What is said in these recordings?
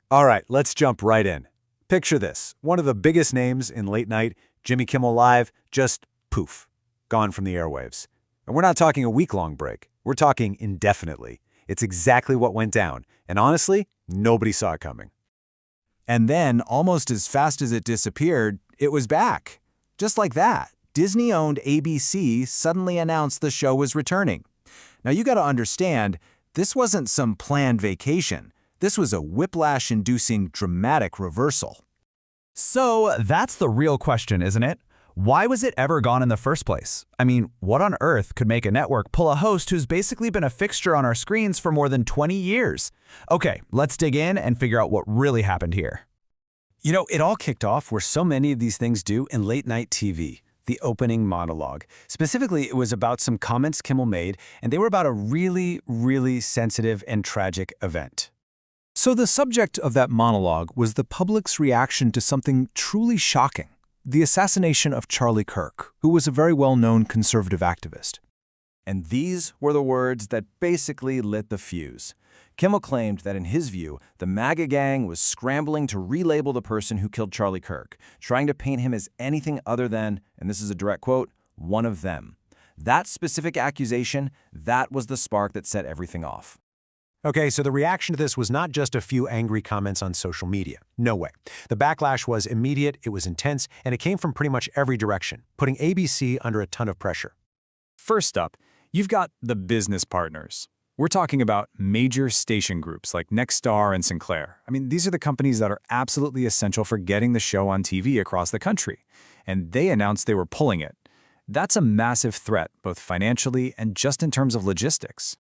All right, let's jump right in. Picture this. One of the biggest names in late night, Jimmy Kimmel Live, just poof, gone from the airwaves. And we're not talking a week-long break. We're talking indefinitely. It's exactly what went down. And honestly, nobody saw it coming. And then, almost as fast as it disappeared, it was back. Just like that, Disney-owned ABC suddenly announced the show was returning. Now you gotta understand, this wasn't some planned vacation. This was a whiplash-inducing dramatic reversal. So that's the real question, isn't it? Why was it ever gone in the first place? I mean, what on earth could make a network pull a host who's basically been a fixture on our screens for more than 20 years? Okay, let's dig in and figure out what really happened here. You know, it all kicked off where so many of these things do in late-night TV, the opening monologue. Specifically, it was about some comments Kimmel made, and they were about a really, really sensitive and tragic event. So the subject of that monologue was the public's reaction to something truly shocking, the assassination of Charlie Kirk, who was a very well-known conservative activist. And these were the words that basically lit the fuse. Kimmel claimed that in his view, the MAGA gang was scrambling to relabel the person who killed Charlie Kirk, trying to paint him as anything other than, and this is a direct quote, one of them. That specific accusation, that was the spark that set everything off. Okay, so the reaction to this was not just a few angry comments on social media. No way. The backlash was immediate, it was intense, and it came from pretty much every direction, putting ABC under a ton of pressure. First up, you've got the business partners. We're talking about major station groups like Nexstar and Sinclair. I mean, these are the companies that are absolutely essential for getting the show on TV across the country. And they announced they were pulling it. That's a massive threat, both financially and just in terms of logistics.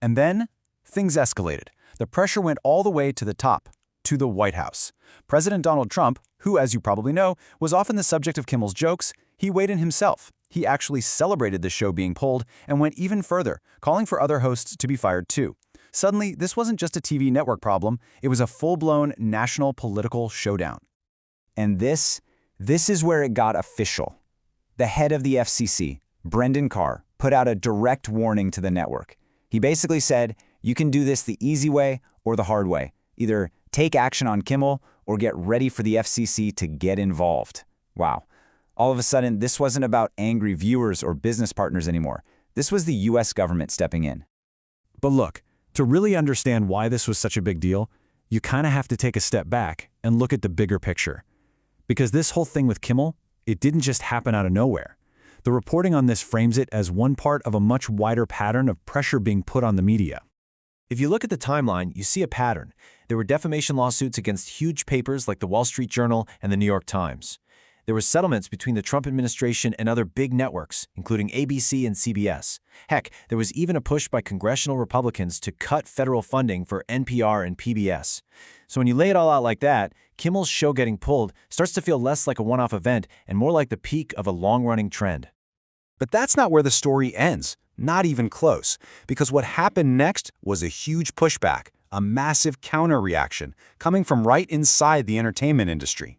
And then, things escalated. The pressure went all the way to the top, to the White House. President Donald Trump, who, as you probably know, was often the subject of Kimmel's jokes, he weighed in himself. He actually celebrated the show being pulled and went even further, calling for other hosts to be fired too. Suddenly, this wasn't just a TV network problem, it was a full-blown national political showdown. And this is where it got official. The head of the FCC, Brendan Carr, put out a direct warning to the network. He basically said, you can do this the easy way or the hard way. Either take action on Kimmel or get ready for the FCC to get involved. Wow. All of a sudden, this wasn't about angry viewers or business partners anymore. This was the US government stepping in. But look, to really understand why this was such a big deal, you kind of have to take a step back and look at the bigger picture. Because this whole thing with Kimmel, it didn't just happen out of nowhere. The reporting on this frames it as one part of a much wider pattern of pressure being put on the media. If you look at the timeline, you see a pattern. There were defamation lawsuits against huge papers like the Wall Street Journal and the New York Times. There were settlements between the Trump administration and other big networks, including ABC and CBS. Heck, there was even a push by congressional Republicans to cut federal funding for NPR and PBS. So when you lay it all out like that, Kimmel's show getting pulled starts to feel less like a one-off event and more like the peak of a long-running trend. But that's not where the story ends. Not even close, because what happened next was a huge pushback, a massive counter-reaction coming from right inside the entertainment industry.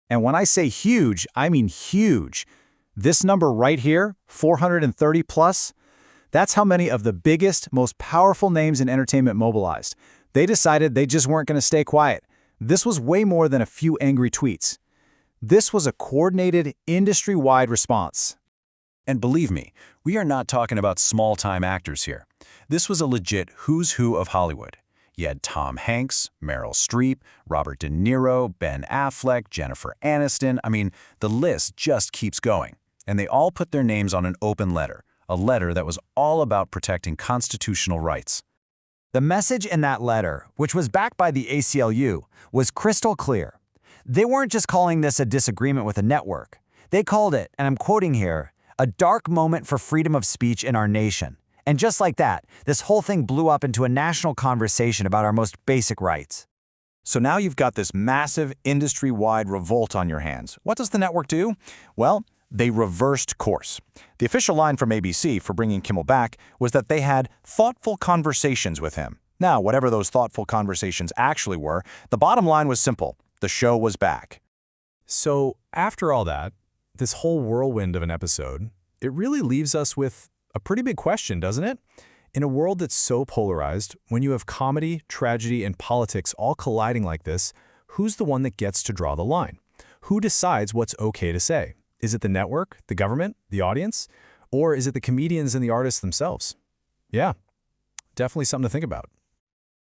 And when I say huge, I mean huge. This number right here, 430 plus, that's how many of the biggest, most powerful names in entertainment mobilized. They decided they just weren't going to stay quiet. This was way more than a few angry tweets. This was a coordinated, industry-wide response. And believe me, we are not talking about small-time actors here. This was a legit who's who of Hollywood. You had Tom Hanks, Meryl Streep, Robert De Niro, Ben Affleck, Jennifer Aniston. I mean, the list just keeps going. And they all put their names on an open letter, a letter that was all about protecting constitutional rights. The message in that letter, which was backed by the ACLU, was crystal clear. They weren't just calling this a disagreement with a network. They called it, and I'm quoting here, a dark moment for freedom of speech in our nation. And just like that, this whole thing blew up into a national conversation about our most basic rights. So now you've got this massive industry-wide revolt on your hands. What does the network do? Well, they reversed course. The official line from ABC for bringing Kimmel back was that they had thoughtful conversations with him. Now, whatever those thoughtful conversations actually were, the bottom line was simple. The show was back. So after all that, this whole whirlwind of an episode, it really leaves us with a pretty big question, doesn't it? In a world that's so polarized, when you have comedy, tragedy, and politics all colliding like this, who's the one that gets to draw the line? Who decides what's okay to say? Is it the network, the government, the audience? Or is it the comedians and the artists themselves? Yeah, definitely something to think about.